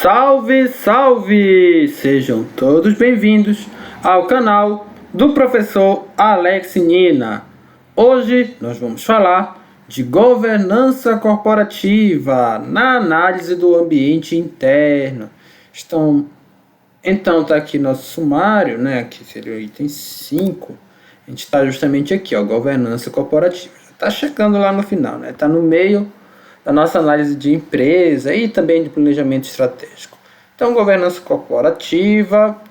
Salve, salve! Sejam todos bem-vindos ao canal do professor Alex Nina. Hoje nós vamos falar de governança corporativa na análise do ambiente interno. Então tá aqui nosso sumário, né? Aqui seria o item 5. A gente está justamente aqui, ó, governança corporativa. Tá chegando lá no final, né? Tá no meio da nossa análise de empresa e também de planejamento estratégico. Então, governança corporativa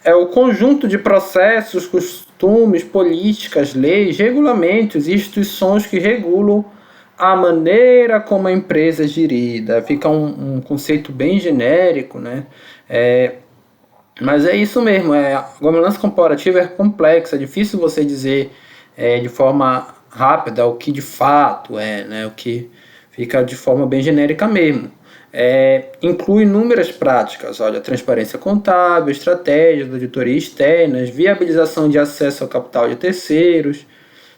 é o conjunto de processos, costumes, políticas, leis, regulamentos e instituições que regulam a maneira como a empresa é gerida. Fica um conceito bem genérico, né? Mas é isso mesmo, a governança corporativa é complexa, é difícil você dizer de forma rápida o que de fato é, né? O que fica de forma bem genérica mesmo. Inclui inúmeras práticas, olha, transparência contábil, estratégias de auditoria externas, viabilização de acesso ao capital de terceiros.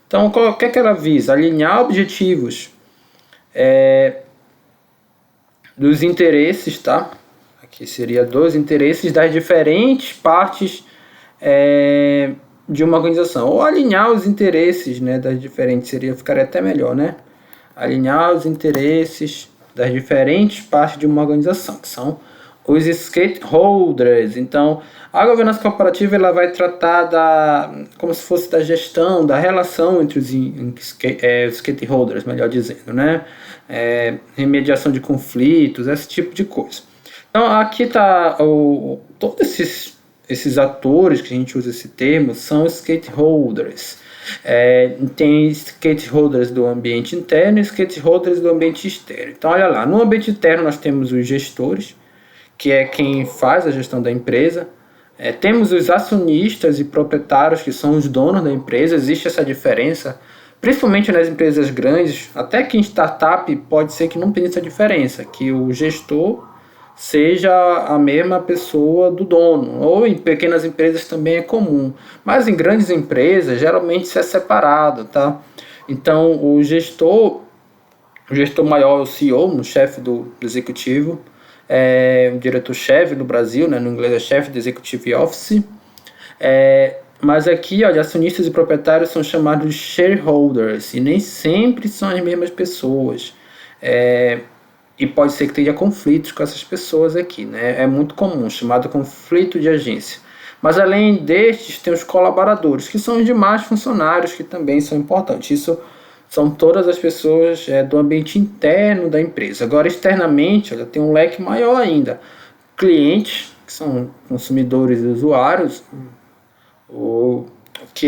Então, o que é que ela visa? Alinhar objetivos dos interesses, tá? Aqui seria dos interesses das diferentes partes de uma organização. Ou alinhar os interesses, né, das diferentes, ficaria até melhor, né? Alinhar os interesses das diferentes partes de uma organização, que são os stakeholders. Então, a governança corporativa ela vai tratar como se fosse da gestão, da relação entre os stakeholders, melhor dizendo, né? Remediação de conflitos, esse tipo de coisa. Então, aqui está todos esses atores que a gente usa esse termo são stakeholders. Tem stakeholders do ambiente interno e stakeholders do ambiente externo. Então, olha lá, no ambiente interno nós temos os gestores, que é quem faz a gestão da empresa. Temos os acionistas e proprietários, que são os donos da empresa. Existe essa diferença, principalmente nas empresas grandes. Até que em startup pode ser que não tenha essa diferença, que o gestor seja a mesma pessoa do dono, ou em pequenas empresas também é comum, mas em grandes empresas geralmente isso é separado, tá? Então o gestor maior é o CEO, o chefe do executivo, o diretor-chefe no Brasil, né, no inglês é Chief Executive Office, mas aqui, olha, acionistas e proprietários são chamados de shareholders, e nem sempre são as mesmas pessoas. E pode ser que tenha conflitos com essas pessoas aqui, né? É muito comum, chamado conflito de agência. Mas além destes, tem os colaboradores, que são os demais funcionários, que também são importantes. Isso são todas as pessoas do ambiente interno da empresa. Agora, externamente, olha, tem um leque maior ainda. Clientes, que são consumidores e usuários, que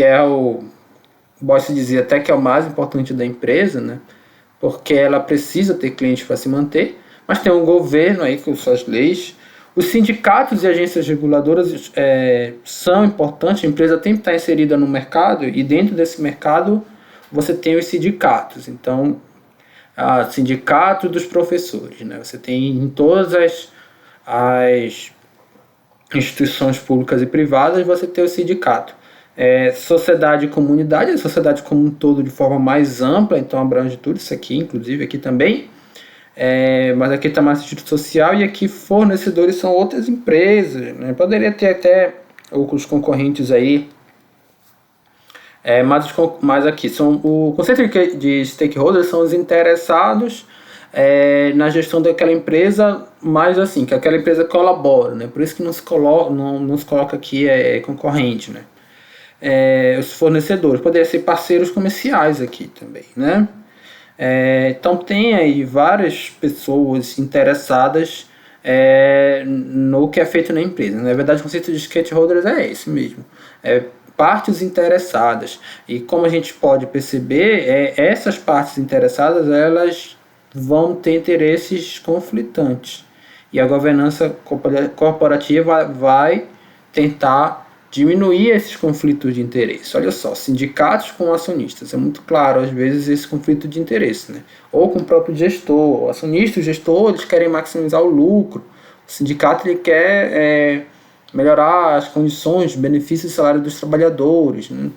pode-se dizer até que é o mais importante da empresa, né? Porque ela precisa ter clientes para se manter, mas tem um governo aí com suas leis. Os sindicatos e agências reguladoras são importantes, a empresa tem que estar inserida no mercado, e dentro desse mercado você tem os sindicatos. Então, sindicato dos professores, né? Você tem em todas as instituições públicas e privadas, você tem o sindicato. Sociedade e comunidade, a sociedade como um todo de forma mais ampla, então abrange tudo isso aqui, inclusive aqui também, mas aqui está mais instituto social, e aqui fornecedores são outras empresas, né? Poderia ter até os concorrentes aí, mas aqui são o conceito de stakeholders são os interessados na gestão daquela empresa, mais assim, que aquela empresa colabora, né? Por isso que não se coloca aqui concorrente, né? Os fornecedores, poderiam ser parceiros comerciais aqui também, né? Então tem aí várias pessoas interessadas no que é feito na empresa. Na verdade, o conceito de stakeholders é esse mesmo, partes interessadas. E como a gente pode perceber, essas partes interessadas elas vão ter interesses conflitantes, e a governança corporativa vai tentar diminuir esses conflitos de interesse. Olha só, sindicatos com acionistas, é muito claro às vezes esse conflito de interesse, né? Ou com o próprio gestor, o acionista e o gestor, eles querem maximizar o lucro, o sindicato ele quer melhorar as condições, benefícios e salário dos trabalhadores, né?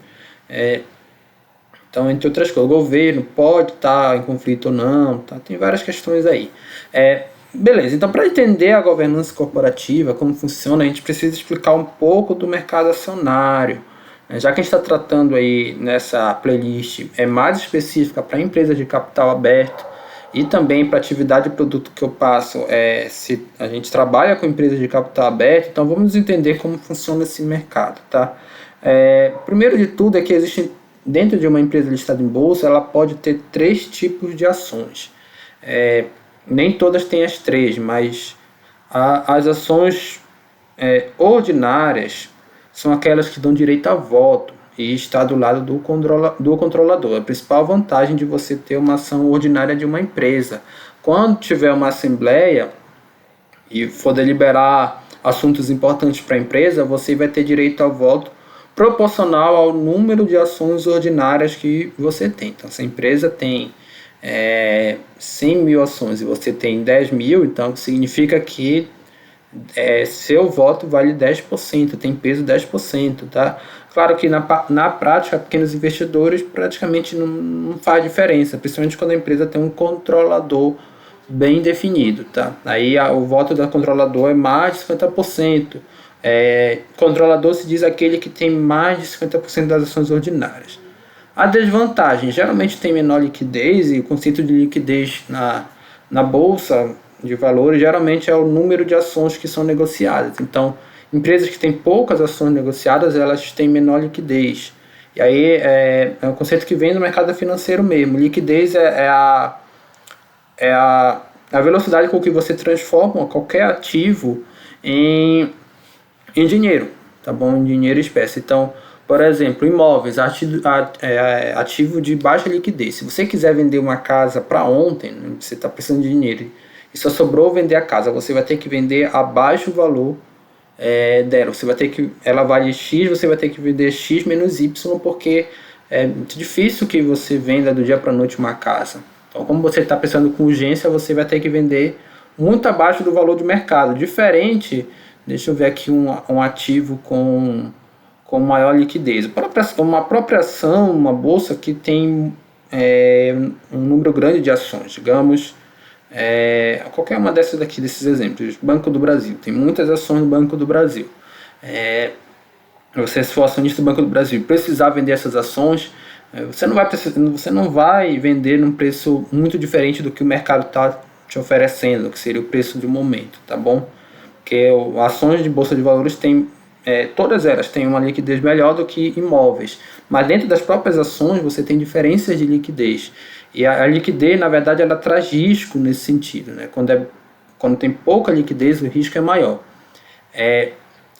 Então, entre outras coisas, o governo pode estar em conflito ou não, tá? Tem várias questões aí. Beleza, então para entender a governança corporativa, como funciona, a gente precisa explicar um pouco do mercado acionário. Já que a gente está tratando aí nessa playlist, é mais específica para empresas de capital aberto e também para atividade e produto que eu passo, se a gente trabalha com empresas de capital aberto, então vamos entender como funciona esse mercado, tá? Primeiro de tudo é que existe, dentro de uma empresa listada em bolsa, ela pode ter 3 tipos de ações. Nem todas têm as 3, mas as ações ordinárias são aquelas que dão direito a voto e está do lado do controlador. A principal vantagem de você ter uma ação ordinária de uma empresa. Quando tiver uma assembleia e for deliberar assuntos importantes para a empresa, você vai ter direito ao voto proporcional ao número de ações ordinárias que você tem. Então, se a empresa tem 100 mil ações e você tem 10 mil, então significa que seu voto vale 10%, tem peso 10%, tá? Claro que na prática, pequenos investidores praticamente não faz diferença, principalmente quando a empresa tem um controlador bem definido, tá? Aí o voto da controlador é mais de 50%. Controlador se diz aquele que tem mais de 50% das ações ordinárias. A desvantagem, geralmente tem menor liquidez, e o conceito de liquidez na bolsa de valores geralmente é o número de ações que são negociadas. Então, empresas que têm poucas ações negociadas, elas têm menor liquidez. E aí é um conceito que vem do mercado financeiro mesmo. Liquidez é a velocidade com que você transforma qualquer ativo em dinheiro, tá bom? Em dinheiro espécie. Então, por exemplo, imóveis, ativo de baixa liquidez. Se você quiser vender uma casa para ontem, você está precisando de dinheiro e só sobrou vender a casa, você vai ter que vender abaixo do valor dela. Você vai ter que, ela vale X, você vai ter que vender X menos Y, porque é muito difícil que você venda do dia para a noite uma casa. Então, como você está precisando com urgência, você vai ter que vender muito abaixo do valor de mercado. Diferente, deixa eu ver aqui um ativo com maior liquidez. Uma própria ação, uma bolsa que tem um número grande de ações, digamos, qualquer uma desses exemplos. Banco do Brasil, tem muitas ações no Banco do Brasil. Você, se for acionista do Banco do Brasil, precisar vender essas ações, você não vai vender num preço muito diferente do que o mercado está te oferecendo, que seria o preço do momento, tá bom? Porque ações de bolsa de valores têm, todas elas têm uma liquidez melhor do que imóveis, mas dentro das próprias ações você tem diferenças de liquidez, e a liquidez, na verdade, ela traz risco nesse sentido, né? Quando tem pouca liquidez, o risco é maior.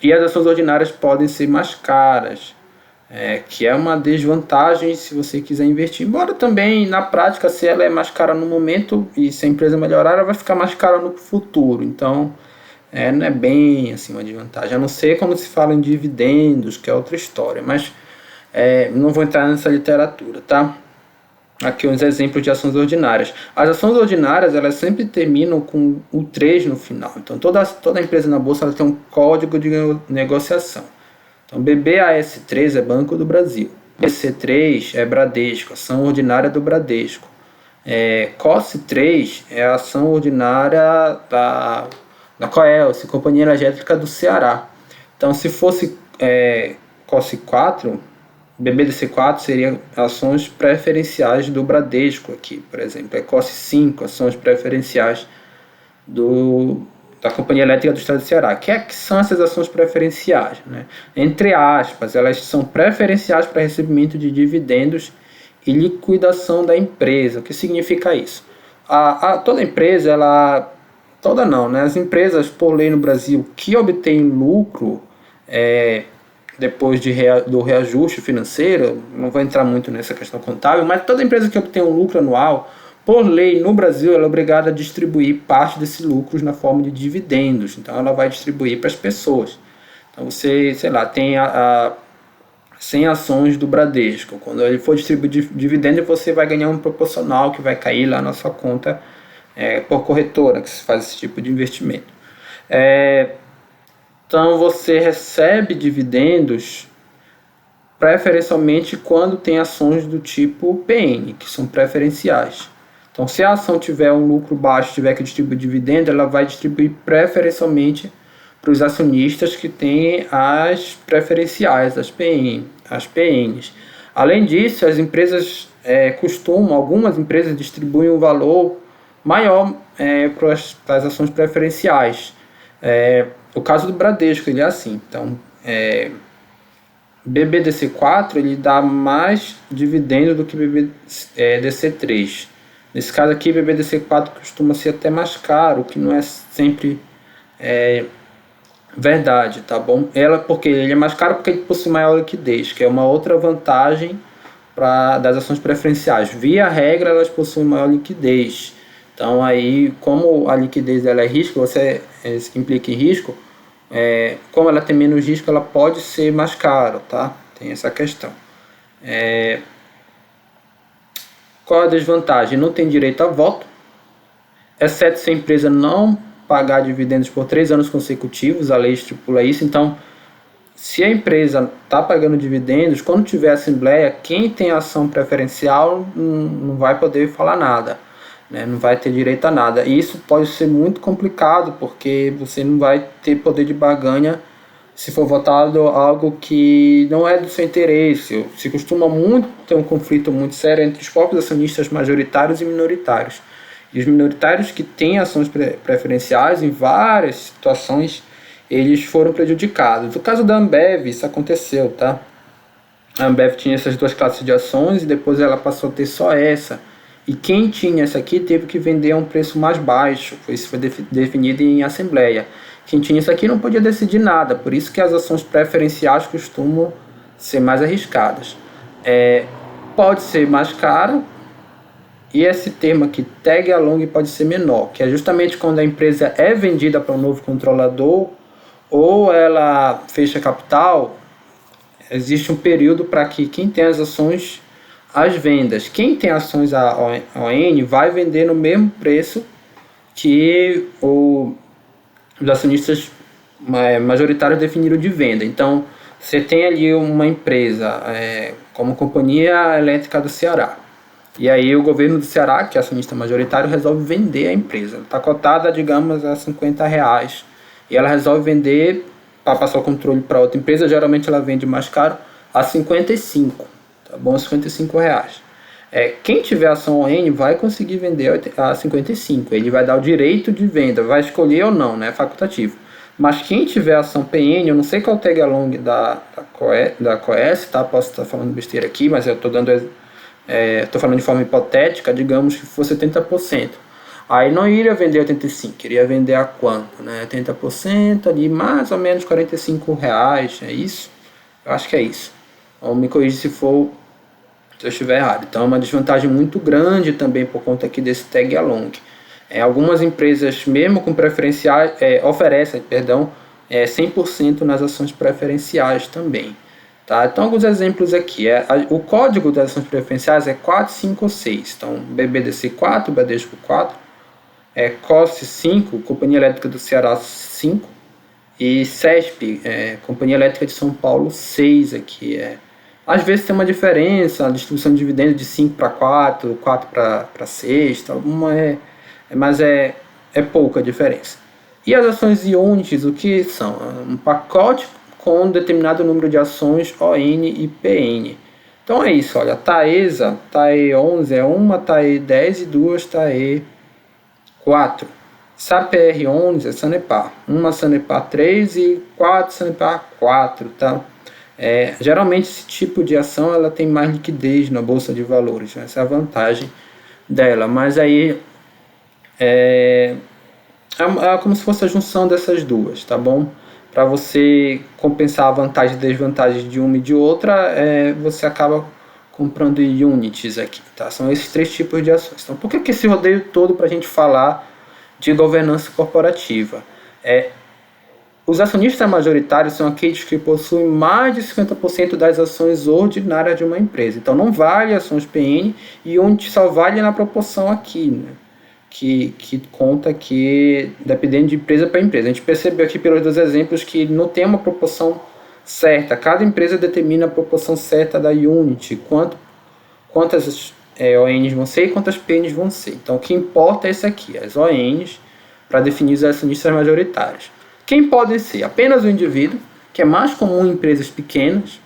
E as ações ordinárias podem ser mais caras, que é uma desvantagem se você quiser investir. Embora também, na prática, se ela é mais cara no momento e se a empresa melhorar, ela vai ficar mais cara no futuro. Então, não é bem assim uma desvantagem. A não ser quando se fala em dividendos, que é outra história. Mas não vou entrar nessa literatura, tá? Aqui uns exemplos de ações ordinárias. As ações ordinárias, elas sempre terminam com o 3 no final. Então, toda empresa na bolsa ela tem um código de negociação. Então, BBAS3 é Banco do Brasil. BC3 é Bradesco, ação ordinária do Bradesco. COSE3 é a ação ordinária da Coelce, Companhia Energética do Ceará. Então, se fosse COSE4, BBDC4 seria ações preferenciais do Bradesco aqui, por exemplo. COSE5, ações preferenciais da Companhia Elétrica do Estado do Ceará. Que são essas ações preferenciais, né? Entre aspas, elas são preferenciais para recebimento de dividendos e liquidação da empresa. O que significa isso? Toda empresa, toda não, né? As empresas, por lei no Brasil, que obtêm lucro depois do reajuste financeiro, não vou entrar muito nessa questão contábil, mas toda empresa que obtém um lucro anual, por lei no Brasil, ela é obrigada a distribuir parte desses lucros na forma de dividendos. Então, ela vai distribuir para as pessoas. Então, você, sei lá, tem 100 ações do Bradesco. Quando ele for distribuir dividendo, você vai ganhar um proporcional que vai cair lá na sua conta por corretora, que se faz esse tipo de investimento. Então, você recebe dividendos preferencialmente quando tem ações do tipo PN, que são preferenciais. Então, se a ação tiver um lucro baixo, tiver que distribuir dividendo, ela vai distribuir preferencialmente para os acionistas que têm as preferenciais, as PNs. Além disso, as empresas algumas empresas distribuem um valor maior para as ações preferenciais. O caso do Bradesco, ele é assim. Então, BBDC4 ele dá mais dividendo do que BBDC3. Nesse caso aqui, BBDC4 costuma ser até mais caro, o que não é sempre verdade, tá bom? Porque ele é mais caro porque ele possui maior liquidez, que é uma outra vantagem das ações preferenciais. Via regra, elas possuem maior liquidez. Então, aí, como a liquidez ela é risco, implica em risco, como ela tem menos risco, ela pode ser mais cara, tá? Tem essa questão. Qual a desvantagem? Não tem direito a voto, exceto se a empresa não pagar dividendos por 3 anos consecutivos, a lei estipula isso. Então, se a empresa está pagando dividendos, quando tiver assembleia, quem tem ação preferencial não vai poder falar nada, né? Não vai ter direito a nada. E isso pode ser muito complicado, porque você não vai ter poder de barganha se for votado algo que não é do seu interesse. Se costuma muito ter um conflito muito sério entre os próprios acionistas majoritários e minoritários. E os minoritários que têm ações preferenciais, em várias situações, eles foram prejudicados. No caso da Ambev, isso aconteceu, tá? A Ambev tinha essas duas classes de ações e depois ela passou a ter só essa. E quem tinha essa aqui teve que vender a um preço mais baixo. Isso foi definido em assembleia. Quem tinha isso aqui não podia decidir nada, por isso que as ações preferenciais costumam ser mais arriscadas. Pode ser mais cara, e esse termo aqui, tag along, pode ser menor, que é justamente quando a empresa é vendida para um novo controlador ou ela fecha capital, existe um período para que quem tem as ações as vendas. Quem tem ações ON vai vender no mesmo preço que os acionistas majoritários definiram de venda. Então, você tem ali uma empresa como Companhia Elétrica do Ceará. E aí o governo do Ceará, que é acionista majoritário, resolve vender a empresa. Está cotada, digamos, a R$50. E ela resolve vender para passar o controle para outra empresa. Geralmente ela vende mais caro a 55. Tá bom? R$55. Quem tiver ação ON vai conseguir vender a 55. Ele vai dar o direito de venda, vai escolher ou não, né? Facultativo. Mas quem tiver ação PN, eu não sei qual é o tag along da Coes, tá? Posso estar falando besteira aqui, mas eu estou falando de forma hipotética, digamos que fosse 80%. Aí não iria vender 85, iria vender a quanto, né? 80% ali, mais ou menos R$45, é isso? Eu acho que é isso. Ou me corrija se eu estiver errado. Então é uma desvantagem muito grande também por conta aqui desse tag along. Algumas empresas, mesmo com preferenciais, oferecem 100% nas ações preferenciais também. Tá? Então alguns exemplos aqui. O código das ações preferenciais é 456. Então BBDC 4, Bradesco 4, COSC 5, Companhia Elétrica do Ceará 5 e CESP, Companhia Elétrica de São Paulo 6 aqui. Às vezes tem uma diferença, a distribuição de dividendos de 5 para 4, 4 para 6, mas é pouca a diferença. E as ações Ionity, o que são? Um pacote com um determinado número de ações ON e PN. Então é isso, olha, Taesa, TAE11 é uma, TAE10 e 2, TAE4. SAPR11 é Sanepar, uma Sanepar 3 e 4 Sanepar 4, tá? Geralmente esse tipo de ação ela tem mais liquidez na bolsa de valores, né? Essa é a vantagem dela, mas aí é como se fosse a junção dessas duas, tá bom? Para você compensar a vantagem e desvantagem de uma e de outra, você acaba comprando units aqui, tá? São esses 3 tipos de ações. Então, por que esse rodeio todo para a gente falar de governança corporativa? Os acionistas majoritários são aqueles que possuem mais de 50% das ações ordinárias de uma empresa. Então não vale ações PN e unit só vale na proporção aqui, né? Que conta que dependendo de empresa para empresa. A gente percebeu aqui pelos 2 exemplos que não tem uma proporção certa. Cada empresa determina a proporção certa da unit, quantas ONs vão ser e quantas PNs vão ser. Então, o que importa é isso aqui, as ONs, para definir os acionistas majoritários. Quem podem ser? Apenas o indivíduo, que é mais comum em empresas pequenas.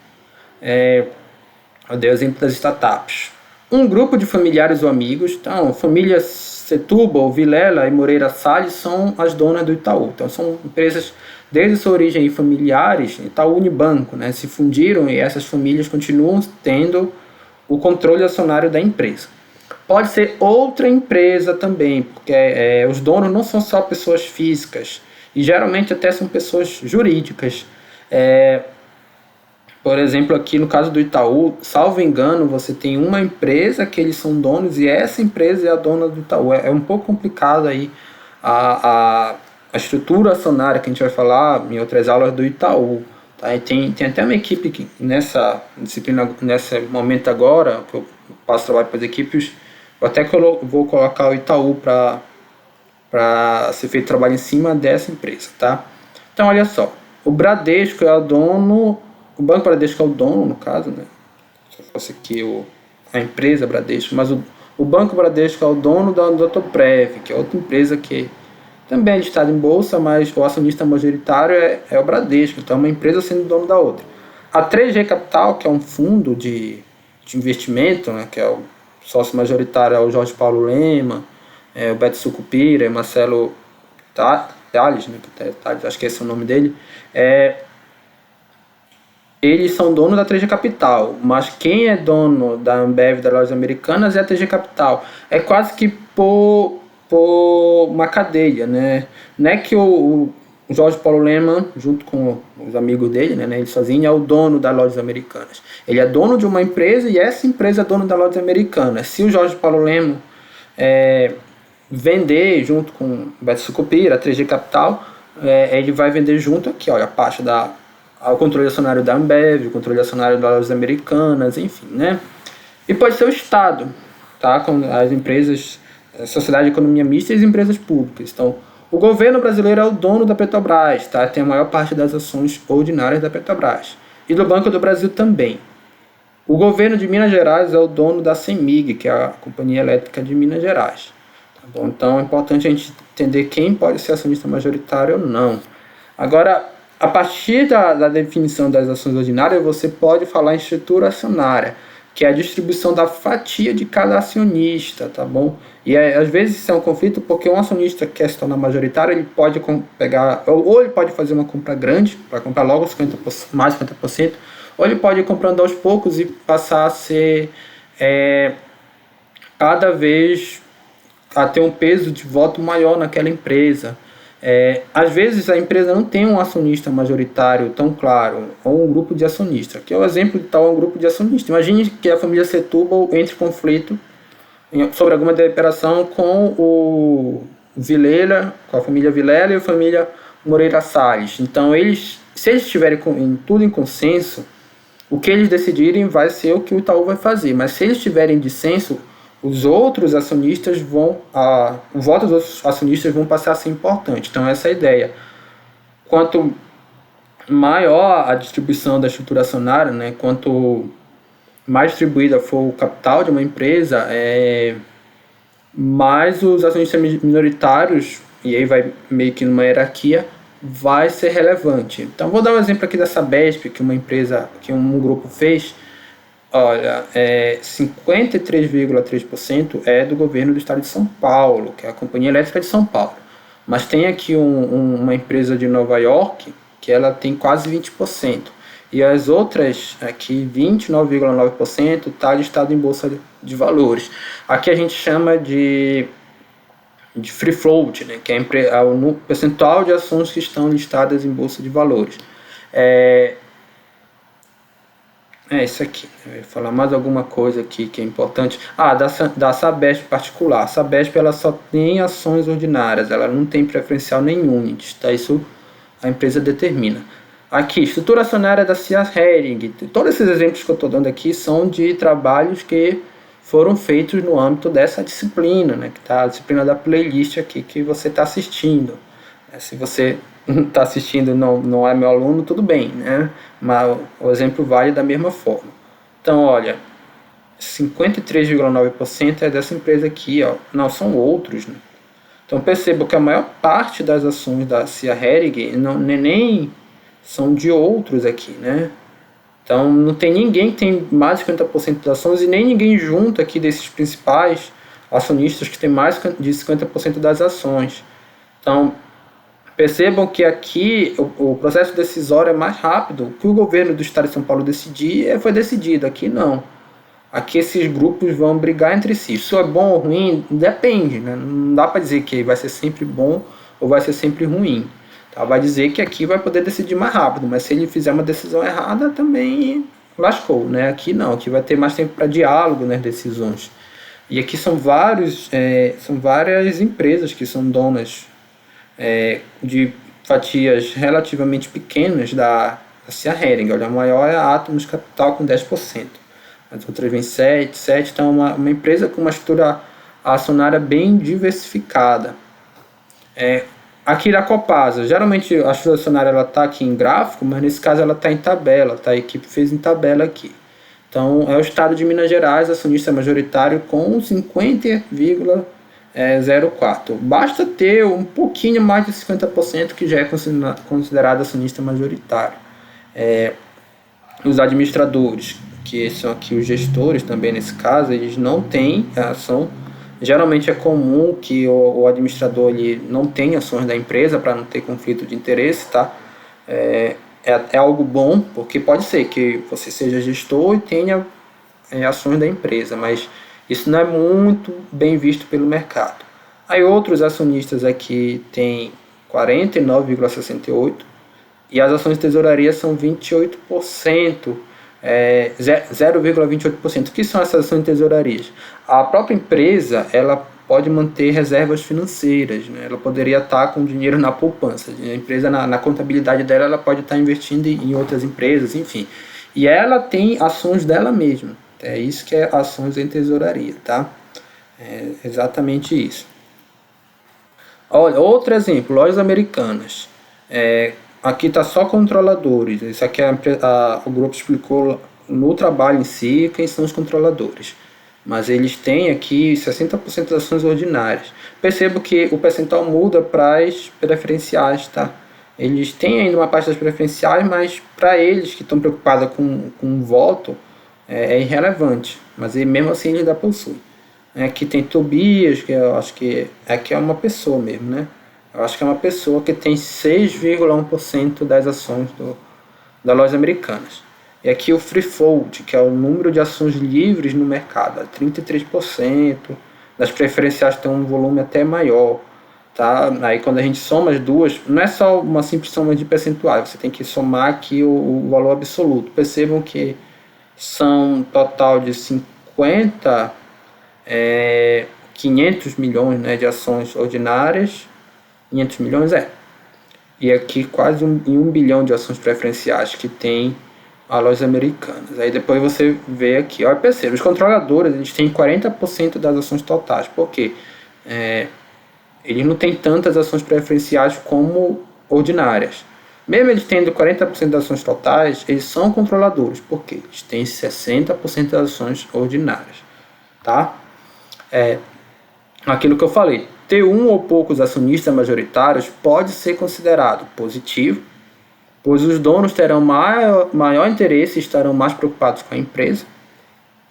Eu dei o exemplo das startups. Um grupo de familiares ou amigos. Então, famílias Setúbal, Vilela e Moreira Salles são as donas do Itaú. Então, são empresas desde sua origem familiares. Itaú Unibanco, né, se fundiram e essas famílias continuam tendo o controle acionário da empresa. Pode ser outra empresa também, porque os donos não são só pessoas físicas, e geralmente até são pessoas jurídicas. Por exemplo, aqui no caso do Itaú, salvo engano, você tem uma empresa que eles são donos e essa empresa é a dona do Itaú. É um pouco complicado aí a estrutura acionária que a gente vai falar em outras aulas do Itaú. Tá? E tem até uma equipe que nessa disciplina, nesse momento agora, que eu passo trabalho para as equipes, eu até vou colocar o Itaú para ser feito trabalho em cima dessa empresa. Tá? Então, olha só, o Bradesco é o dono, o Banco Bradesco é o dono, no caso, né? Se fosse aqui a empresa Bradesco, mas o Banco Bradesco é o dono da Doutorprev, que é outra empresa que também é listada em bolsa, mas o acionista majoritário é o Bradesco, então é uma empresa sendo dono da outra. A 3G Capital, que é um fundo de investimento, né, que é o sócio majoritário, é o Jorge Paulo Lema, o Beto Sucupira, Marcelo Tales, né, acho que esse é o nome dele, eles são donos da 3G Capital, mas quem é dono da Ambev e das Lojas Americanas é a 3G Capital. É quase que por uma cadeia, né? Não é que o Jorge Paulo Lemann, junto com os amigos dele, né, ele sozinho, é o dono das Lojas Americanas. Ele é dono de uma empresa e essa empresa é dona das Lojas Americanas. Se o Jorge Paulo Lemann vender junto com o Beto Sucupira, a 3G Capital, ele vai vender junto aqui, olha, a parte ao controle acionário da Ambev, o controle acionário das Lojas Americanas, enfim, né? E pode ser o Estado, tá? Com as empresas, a Sociedade de Economia Mista e as empresas públicas. Então, o governo brasileiro é o dono da Petrobras, tá? Tem a maior parte das ações ordinárias da Petrobras. E do Banco do Brasil também. O governo de Minas Gerais é o dono da CEMIG, que é a Companhia Elétrica de Minas Gerais. Tá bom? Então, é importante a gente entender quem pode ser acionista majoritário ou não. Agora, a partir da definição das ações ordinárias, você pode falar em estrutura acionária, que é a distribuição da fatia de cada acionista, tá bom? E às vezes isso é um conflito porque um acionista que quer se tornar majoritário, ele pode pegar, ou ele pode fazer uma compra grande, para comprar logo 50%, mais 50%, ou ele pode ir comprando aos poucos e passar a ser cada vez a ter um peso de voto maior naquela empresa. Às vezes a empresa não tem um acionista majoritário tão claro, ou um grupo de acionistas, que é o exemplo de tal um grupo de acionistas. Imagine que a família Setúbal entre em conflito sobre alguma deliberação com o Vilela, com a família Vilela e a família Moreira Salles. Então, se eles estiverem tudo em consenso, o que eles decidirem vai ser o que o Itaú vai fazer. Mas se eles estiverem em dissenso, os outros acionistas o voto dos outros acionistas vão passar a ser importante. Então, essa é a ideia. Quanto maior a distribuição da estrutura acionária, né, quanto mais distribuída for o capital de uma empresa, mais os acionistas minoritários, e aí vai meio que numa hierarquia, vai ser relevante. Então, vou dar um exemplo aqui da Sabesp, que uma empresa, que um grupo fez. Olha, 53,3% é do governo do estado de São Paulo, que é a Companhia Elétrica de São Paulo. Mas tem aqui uma empresa de Nova York, que ela tem quase 20%. E as outras, aqui 29,9%, está listado em bolsa de valores. Aqui a gente chama de free float, né, que é o percentual de ações que estão listadas em bolsa de valores. Isso aqui. Eu ia falar mais alguma coisa aqui que é importante. Da Sabesp particular. A Sabesp ela só tem ações ordinárias, ela não tem preferencial nem unit, tá? Isso a empresa determina. Aqui, estrutura acionária da CIA Hering. Todos esses exemplos que eu estou dando aqui são de trabalhos que foram feitos no âmbito dessa disciplina, né? Que tá a disciplina da playlist aqui que você está assistindo. Se você está assistindo não é meu aluno, tudo bem, né? Mas o exemplo vale da mesma forma. Então, olha, 53,9% é dessa empresa aqui, ó. Não, são outros, né? Então perceba que a maior parte das ações da Cia Hering não, nem são de outros aqui, né? Então não tem ninguém que tem mais de 50% das ações e nem ninguém junto aqui desses principais acionistas que tem mais de 50% das ações. Então percebam que aqui o processo decisório é mais rápido. O que o governo do estado de São Paulo decidir foi decidido, aqui não. Aqui esses grupos vão brigar entre si. Isso é bom ou ruim? Depende, né? Não dá para dizer que vai ser sempre bom ou vai ser sempre ruim. Tá? Vai dizer que aqui vai poder decidir mais rápido, mas se ele fizer uma decisão errada, também lascou, né? Aqui não, aqui vai ter mais tempo para diálogo nas decisões. E aqui são várias empresas que são donas de fatias relativamente pequenas da Cia Hering. Olha, a maior é a Atomos Capital com 10%. As outras vêm 7%. Então, uma empresa com uma estrutura acionária bem diversificada. Aqui da Copasa, geralmente a estrutura acionária está aqui em gráfico, mas nesse caso ela está em tabela, tá? A equipe fez em tabela aqui. Então, é o estado de Minas Gerais, acionista majoritário com 50,04%. Basta ter um pouquinho mais de 50% que já é considerado acionista majoritário. Os administradores, que são aqui os gestores também nesse caso, eles não têm ação. Geralmente é comum que o administrador ele não tenha ações da empresa para não ter conflito de interesse, tá? É algo bom, porque pode ser que você seja gestor e tenha ações da empresa, mas isso não é muito bem visto pelo mercado. Aí outros acionistas aqui têm 49,68% e as ações de tesouraria são 28%, 0,28%. O que são essas ações de tesouraria? A própria empresa ela pode manter reservas financeiras, né? Ela poderia estar com dinheiro na poupança. A empresa, na contabilidade dela, ela pode estar investindo em outras empresas, enfim. E ela tem ações dela mesma. É isso que é ações em tesouraria, tá? É exatamente isso. Olha, outro exemplo, lojas americanas. Aqui está só controladores. Isso aqui o grupo explicou no trabalho em si quem são os controladores. Mas eles têm aqui 60% das ações ordinárias. Percebo que o percentual muda para as preferenciais, tá? Eles têm ainda uma parte das preferenciais, mas para eles que estão preocupados com o voto, é irrelevante. Mas mesmo assim eles ainda possuem. Aqui tem Tobias, que eu acho que aqui é uma pessoa mesmo, né? Eu acho que é uma pessoa que tem 6,1% das ações das lojas americanas. E aqui o free float, que é o número de ações livres no mercado, 33%. Das preferenciais tem um volume até maior. Tá? Aí quando a gente soma as duas, não é só uma simples soma de percentuais, você tem que somar aqui o valor absoluto. Percebam que são um total de 500 milhões, né, de ações ordinárias. 500 milhões e aqui quase 1 bilhão de ações preferenciais que tem a lojas americanas. Aí depois você vê aqui, olha, perceba, os controladores eles têm 40% das ações totais, porque eles não têm tantas ações preferenciais como ordinárias. Mesmo eles tendo 40% das ações totais, eles são controladores, porque eles têm 60% das ações ordinárias, tá? Aquilo que eu falei, ter um ou poucos acionistas majoritários pode ser considerado positivo, pois os donos terão maior interesse e estarão mais preocupados com a empresa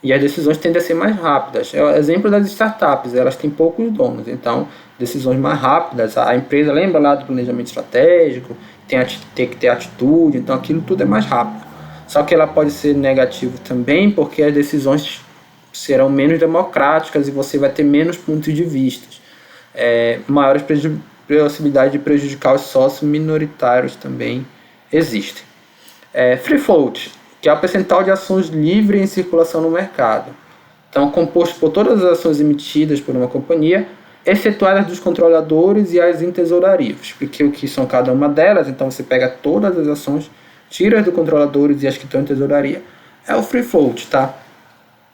e as decisões tendem a ser mais rápidas. É o exemplo das startups, elas têm poucos donos, então decisões mais rápidas. A empresa lembra lá do planejamento estratégico, tem que ter atitude, então aquilo tudo é mais rápido. Só que ela pode ser negativo também, porque as decisões serão menos democráticas e você vai ter menos pontos de vista. Maiores possibilidades de prejudicar os sócios minoritários também existem. Free float, que é o percentual de ações livres em circulação no mercado. Então, composto por todas as ações emitidas por uma companhia, excetuadas dos controladores e as em tesouraria. Expliquei o que são cada uma delas, então você pega todas as ações, tira as dos controladores e as que estão em tesouraria. É o free float, tá?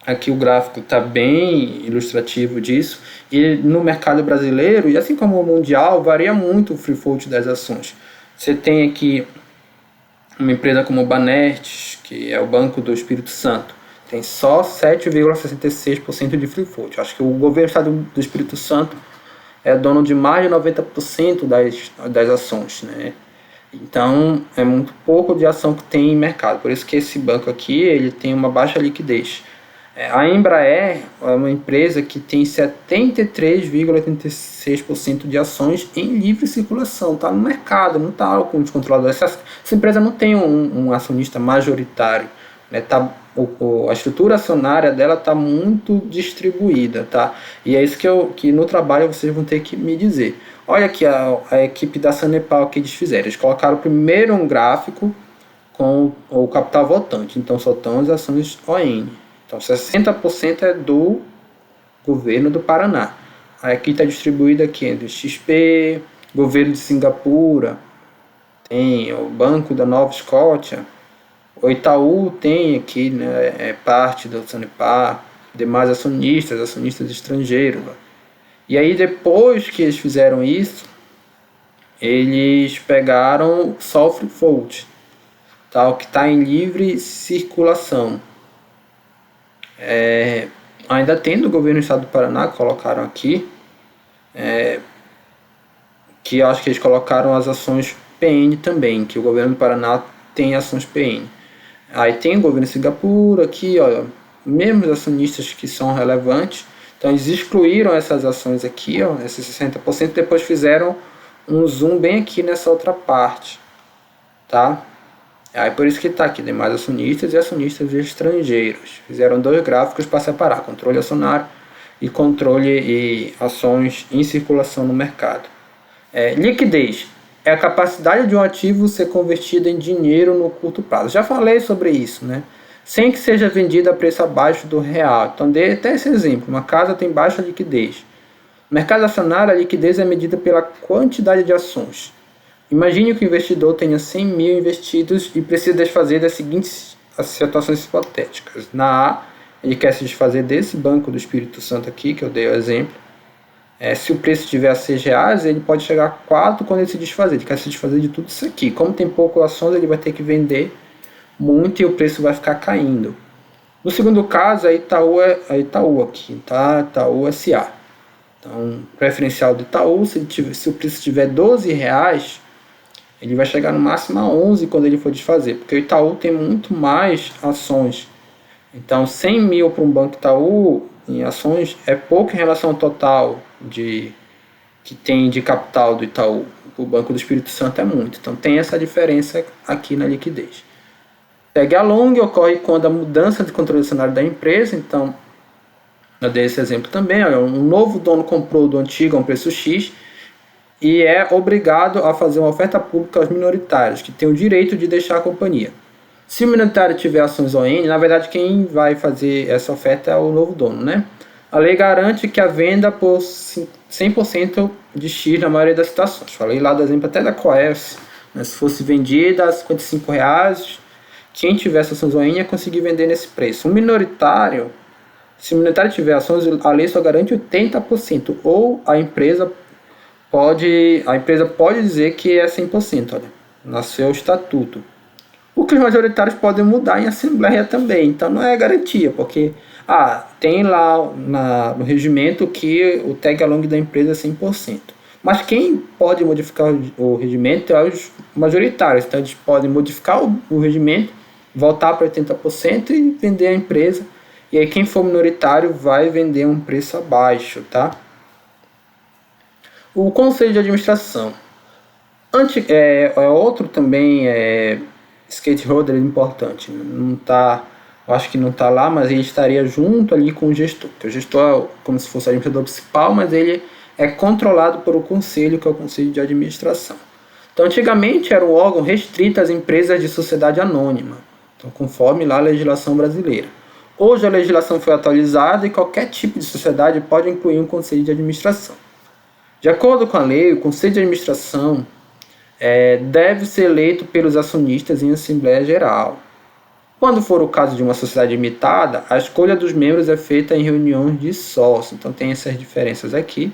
Aqui o gráfico está bem ilustrativo disso. E no mercado brasileiro, e assim como o mundial, varia muito o free float das ações. Você tem aqui uma empresa como o Banertes, que é o Banco do Espírito Santo, Tem só 7,66% de free float. Acho que o governo do Estado do Espírito Santo é dono de mais de 90% das ações, né? Então, é muito pouco de ação que tem em mercado. Por isso que esse banco aqui ele tem uma baixa liquidez. A Embraer é uma empresa que tem 73,86% de ações em livre circulação. Está no mercado, não está com os controladores. Essa empresa não tem um acionista majoritário, né? A estrutura acionária dela está muito distribuída, tá? E é isso que no trabalho vocês vão ter que me dizer. Olha aqui a equipe da Sanepar que eles fizeram. Eles colocaram primeiro um gráfico com o capital votante. Então só estão as ações ON. Então 60% é do governo do Paraná. Aqui está distribuído aqui entre XP, governo de Singapura, tem o Banco da Nova Escócia, o Itaú tem aqui, né, parte do Sanepar, demais acionistas estrangeiros. E aí depois que eles fizeram isso, eles pegaram só o free float, tá, o que está em livre circulação. Ainda tem do governo do Estado do Paraná, colocaram aqui, que eu acho que eles colocaram as ações PN também, que o governo do Paraná tem ações PN. Aí tem o governo de Singapura aqui, ó, mesmo os acionistas que são relevantes. Então eles excluíram essas ações aqui, ó, esses 60%, depois fizeram um zoom bem aqui nessa outra parte, tá? Aí por isso que está aqui, demais acionistas e acionistas estrangeiros. Fizeram dois gráficos para separar, controle acionário e controle e ações em circulação no mercado. Liquidez é a capacidade de um ativo ser convertido em dinheiro no curto prazo. Já falei sobre isso, né? Sem que seja vendido a preço abaixo do real. Então dei até esse exemplo, uma casa tem baixa liquidez. No mercado acionário, a liquidez é medida pela quantidade de ações. Imagine que o investidor tenha 100 mil investidos e precisa desfazer das seguintes situações hipotéticas. Na A, ele quer se desfazer desse Banco do Espírito Santo aqui, que eu dei o exemplo. Se o preço estiver a R$6, ele pode chegar a 4 quando ele se desfazer. Ele quer se desfazer de tudo isso aqui. Como tem poucas ações, ele vai ter que vender muito e o preço vai ficar caindo. No segundo caso, a Itaú aqui, tá? Itaú SA. Então, preferencial do Itaú, se o preço estiver R$12, ele vai chegar no máximo a 11 quando ele for desfazer, porque o Itaú tem muito mais ações. Então 100 mil para um banco Itaú em ações é pouco em relação ao total que tem de capital do Itaú. O Banco do Espírito Santo é muito. Então tem essa diferença aqui na liquidez. Tag along ocorre quando a mudança de controle acionário da empresa. Então eu dei esse exemplo também. Olha, um novo dono comprou do antigo a um preço X e é obrigado a fazer uma oferta pública aos minoritários, que têm o direito de deixar a companhia. Se o minoritário tiver ações ON, na verdade quem vai fazer essa oferta é o novo dono, né? A lei garante que a venda por 100% de X na maioria das situações. Falei lá do exemplo até da Coerce, né? Se fosse vendida a R$55, quem tivesse ações ON ia conseguir vender nesse preço. Se o minoritário tiver ações, a lei só garante 80%, ou a empresa pode dizer que é 100%, olha, no seu estatuto. O que os majoritários podem mudar em assembleia também, então não é garantia, porque tem lá no regimento que o tag along da empresa é 100%. Mas quem pode modificar o regimento é os majoritários, então eles podem modificar o regimento, voltar para 80% e vender a empresa, e aí quem for minoritário vai vender um preço abaixo, tá? O conselho de administração. Outro também stakeholder importante. Eu acho que não está lá, mas ele estaria junto ali com o gestor. O gestor é como se fosse o administrador principal, mas ele é controlado por o conselho, que é o conselho de administração. Então, antigamente era um órgão restrito às empresas de sociedade anônima, então, conforme lá a legislação brasileira. Hoje a legislação foi atualizada e qualquer tipo de sociedade pode incluir um conselho de administração. De acordo com a lei, o conselho de administração deve ser eleito pelos acionistas em Assembleia Geral. Quando for o caso de uma sociedade limitada, a escolha dos membros é feita em reuniões de sócio. Então tem essas diferenças aqui.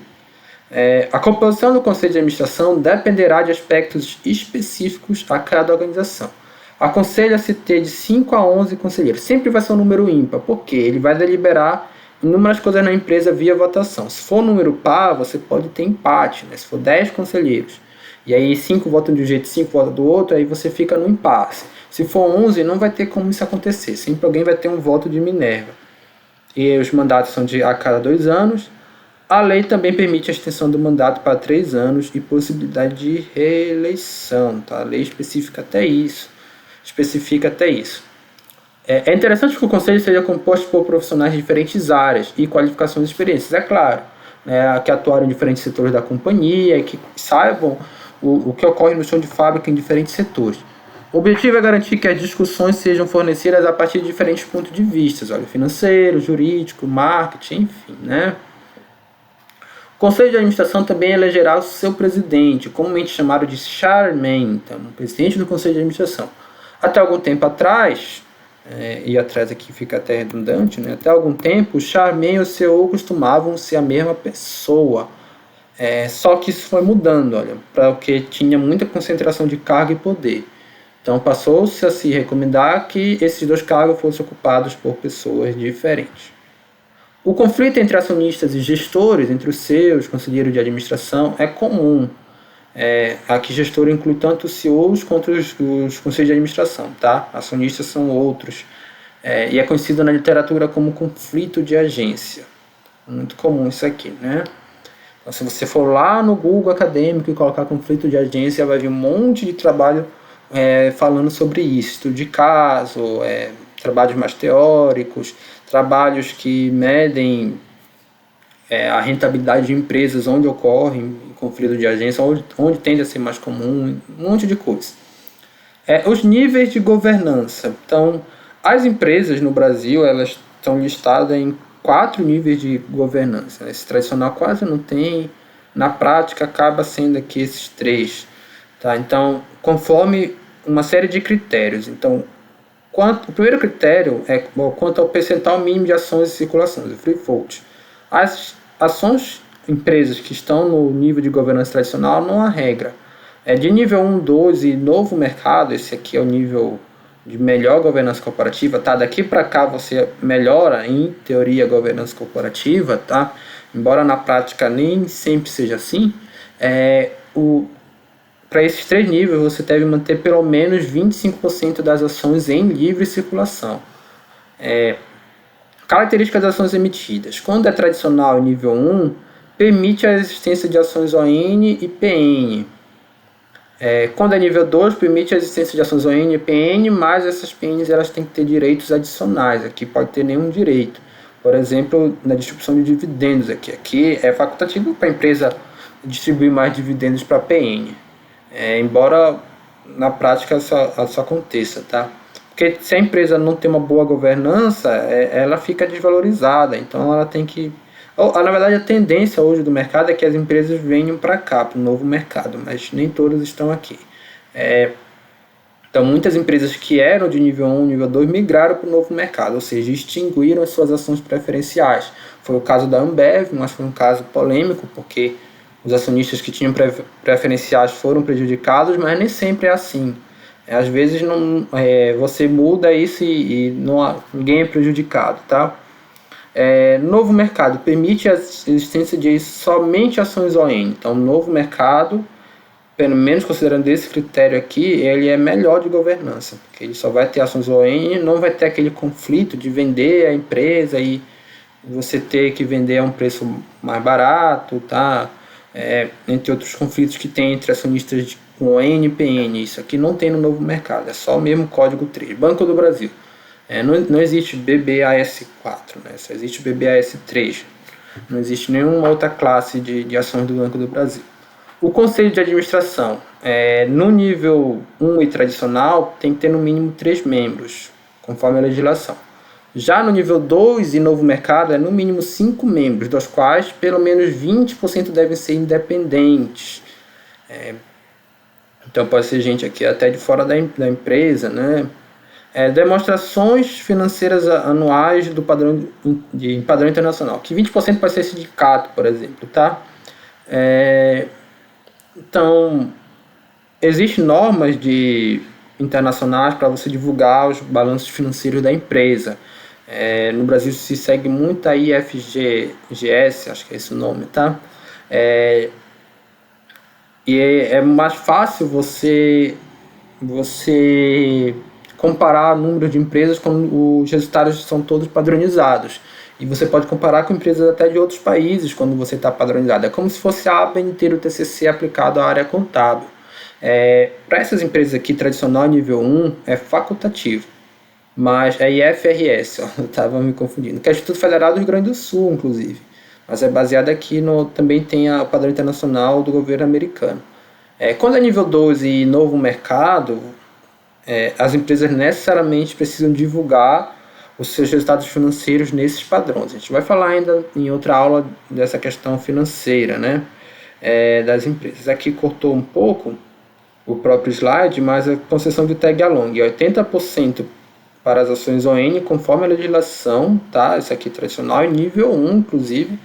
A composição do conselho de administração dependerá de aspectos específicos a cada organização. Aconselha-se ter de 5 a 11 conselheiros. Sempre vai ser um número ímpar, porque ele vai deliberar inúmeras coisas na empresa via votação. Se for um número par, você pode ter empate, né? Se for 10 conselheiros, e aí 5 votam de um jeito e 5 votam do outro, aí você fica no impasse. Se for 11, não vai ter como isso acontecer. Sempre alguém vai ter um voto de Minerva. E os mandatos são de a cada 2 anos. A lei também permite a extensão do mandato para 3 anos e possibilidade de reeleição. Tá? A lei especifica até isso. É interessante que o conselho seja composto por profissionais de diferentes áreas e qualificações e experiências, é claro, né, que atuaram em diferentes setores da companhia e que saibam o que ocorre no chão de fábrica em diferentes setores. O objetivo é garantir que as discussões sejam fornecidas a partir de diferentes pontos de vista, financeiro, jurídico, marketing, enfim, né? O Conselho de Administração também elegerá o seu presidente, comumente chamado de chairman, então, o presidente do Conselho de Administração. Até algum tempo atrás, e atrás aqui fica até redundante, né? Até algum tempo, o chairman e o CEO costumavam ser a mesma pessoa. Só que isso foi mudando, porque tinha muita concentração de cargo e poder. Então passou-se a se recomendar que esses 2 cargos fossem ocupados por pessoas diferentes. O conflito entre acionistas e gestores, entre os seus conselheiros de administração, é comum. Aqui gestor inclui tanto os CEOs quanto os conselhos de administração, tá? Acionistas são outros. E é conhecido na literatura como conflito de agência. Muito comum isso aqui, né? Então, se você for lá no Google acadêmico e colocar conflito de agência, vai vir um monte de trabalho falando sobre isso. Estudo de caso, trabalhos mais teóricos, trabalhos que medem a rentabilidade de empresas onde ocorre conflito de agência, onde tende a ser mais comum, um monte de coisa. Os níveis de governança. Então, as empresas no Brasil, elas estão listadas em 4 níveis de governança. Esse tradicional quase não tem, na prática acaba sendo aqui esses 3. Tá? Então, conforme uma série de critérios. Então, o primeiro critério é quanto ao percentual mínimo de ações em circulação, o free float. As empresas que estão no nível de governança tradicional não há regra. De nível 1, 2 e novo mercado, esse aqui é o nível de melhor governança corporativa, tá? Daqui para cá você melhora, em teoria, a governança corporativa, tá? Embora na prática nem sempre seja assim. Para esses 3 níveis você deve manter pelo menos 25% das ações em livre circulação. Características das ações emitidas. Quando é tradicional nível 1, permite a existência de ações ON e PN. Quando é nível 2, permite a existência de ações ON e PN, mas essas PNs elas têm que ter direitos adicionais. Aqui pode ter nenhum direito. Por exemplo, na distribuição de dividendos. Aqui é facultativo para a empresa distribuir mais dividendos para PN. Embora na prática isso aconteça, tá? Porque se a empresa não tem uma boa governança, ela fica desvalorizada. Então ela tem que... na verdade, a tendência hoje do mercado é que as empresas venham para cá, para o novo mercado, mas nem todas estão aqui. Então muitas empresas que eram de nível 1, nível 2 migraram para o novo mercado, ou seja, extinguiram as suas ações preferenciais. Foi o caso da Ambev, mas foi um caso polêmico, porque os acionistas que tinham preferenciais foram prejudicados, mas nem sempre é assim. Às vezes você muda isso e ninguém é prejudicado, tá? Novo mercado permite a existência de somente ações ON. Então, novo mercado, pelo menos considerando esse critério aqui, ele é melhor de governança, porque ele só vai ter ações ON e não vai ter aquele conflito de vender a empresa e você ter que vender a um preço mais barato, tá? Entre outros conflitos que tem entre acionistas com ON e PN. Isso aqui não tem no novo mercado, é só o mesmo código 3. Banco do Brasil. Não existe BBAS4, né? Só existe BBAS3. Não existe nenhuma outra classe de ações do Banco do Brasil. O Conselho de Administração, no nível 1 e tradicional, tem que ter no mínimo 3 membros, conforme a legislação. Já no nível 2 e novo mercado, no mínimo 5 membros, dos quais pelo menos 20% devem ser independentes. Então pode ser gente aqui até de fora da empresa, né? Demonstrações financeiras anuais do padrão internacional, que 20% pode ser sindicato, por exemplo, tá? Então, existem normas de internacionais para você divulgar os balanços financeiros da empresa. No Brasil se segue muito a IFGS, acho que é esse o nome, tá? E é mais fácil você comparar número de empresas quando os resultados são todos padronizados. E você pode comparar com empresas até de outros países quando você está padronizado. É como se fosse a ABNT do TCC aplicado à área contábil. Para essas empresas aqui, tradicional nível 1 é facultativo. Mas é IFRS, ó, eu estava me confundindo, que é o Instituto Federal do Rio Grande do Sul, inclusive. Mas é baseado aqui também tem o padrão internacional do governo americano. Quando é nível 12 e novo mercado, as empresas necessariamente precisam divulgar os seus resultados financeiros nesses padrões. A gente vai falar ainda em outra aula dessa questão financeira, né, das empresas. Aqui cortou um pouco o próprio slide, mas a concessão de tag along é 80% para as ações ON, conforme a legislação, tá? Isso aqui é tradicional, e nível 1, inclusive.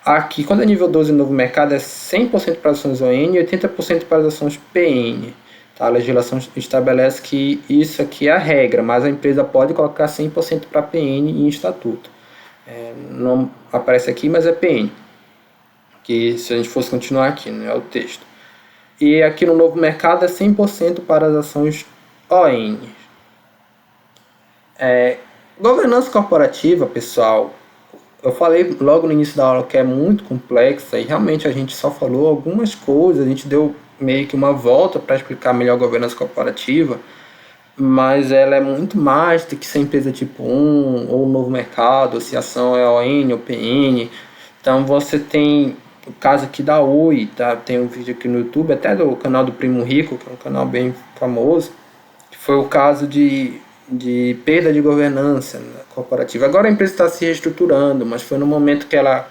Aqui, quando é nível 12 novo mercado, é 100% para as ações ON e 80% para as ações PN. Tá? A legislação estabelece que isso aqui é a regra, mas a empresa pode colocar 100% para PN em estatuto. Não aparece aqui, mas é PN. Que se a gente fosse continuar aqui, né, é o texto. E aqui no novo mercado é 100% para as ações ON. Governança corporativa, pessoal, eu falei logo no início da aula que é muito complexa e realmente a gente só falou algumas coisas, a gente deu meio que uma volta para explicar melhor a governança corporativa, mas ela é muito mais do que ser empresa tipo 1 ou novo mercado, se a ação é ON ou PN. Então você tem o caso aqui da Oi, tá? Tem um vídeo aqui no YouTube, até do canal do Primo Rico, que é um canal bem famoso, que foi o caso de perda de governança corporativa. Agora a empresa está se reestruturando, mas foi no momento que ela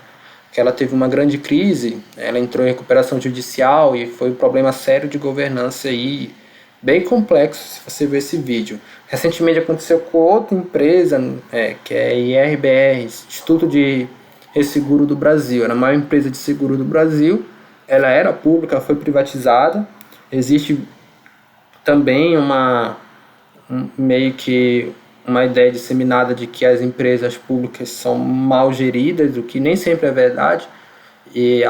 teve uma grande crise, ela entrou em recuperação judicial e foi um problema sério de governança aí, bem complexo, se você ver esse vídeo. Recentemente aconteceu com outra empresa, que é a IRBR, Instituto de Resseguro do Brasil, era a maior empresa de seguro do Brasil, ela era pública, foi privatizada, existe também meio que uma ideia disseminada de que as empresas públicas são mal geridas, o que nem sempre é verdade, e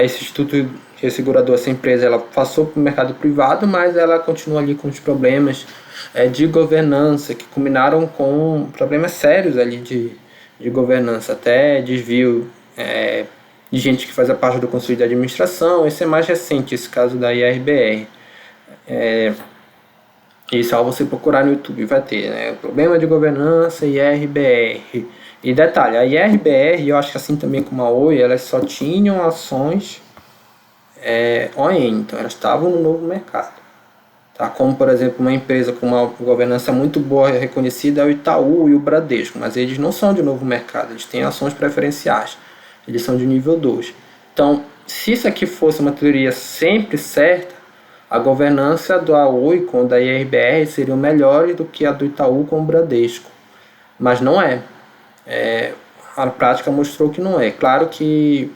esse Instituto Ressegurador, essa empresa, ela passou para o mercado privado, mas ela continua ali com os problemas de governança, que culminaram com problemas sérios ali de governança, até desvio de gente que faz a parte do conselho de administração. Esse é mais recente, esse caso da IRBR. E só você procurar no YouTube vai ter, né? Problema de governança IRBR. E detalhe, a IRBR, eu acho que assim também como a Oi, elas só tinham ações ON, então elas estavam no novo mercado. Tá? Como, por exemplo, uma empresa com uma governança muito boa e reconhecida é o Itaú e o Bradesco, mas eles não são de novo mercado, eles têm ações preferenciais, eles são de nível 2. Então, se isso aqui fosse uma teoria sempre certa, a governança da Oi com a da IRBR seriam melhores do que a do Itaú com o Bradesco. Mas não é. A prática mostrou que não é. Claro que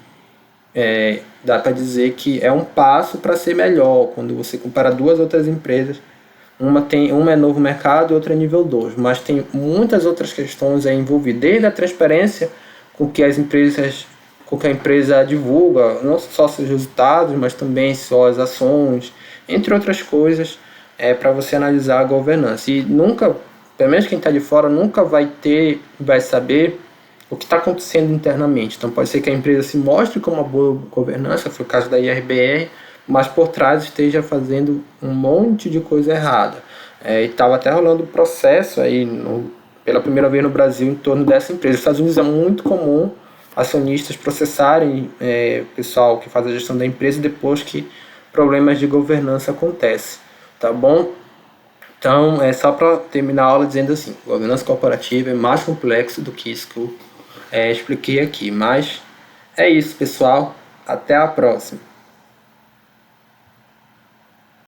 dá para dizer que é um passo para ser melhor quando você compara duas outras empresas. Uma é novo mercado e outra é nível 2. Mas tem muitas outras questões envolvidas, desde a transparência com que a empresa divulga, não só seus resultados, mas também suas ações, entre outras coisas, para você analisar a governança. E nunca, pelo menos quem está de fora, nunca vai saber o que está acontecendo internamente. Então pode ser que a empresa se mostre como uma boa governança, foi o caso da IRBR, mas por trás esteja fazendo um monte de coisa errada. E estava até rolando processo aí pela primeira vez no Brasil em torno dessa empresa. Nos Estados Unidos é muito comum acionistas processarem pessoal que faz a gestão da empresa depois que problemas de governança acontecem, tá bom? Então, é só para terminar a aula dizendo assim, governança corporativa é mais complexo do que isso que eu expliquei aqui, mas é isso, pessoal, até a próxima.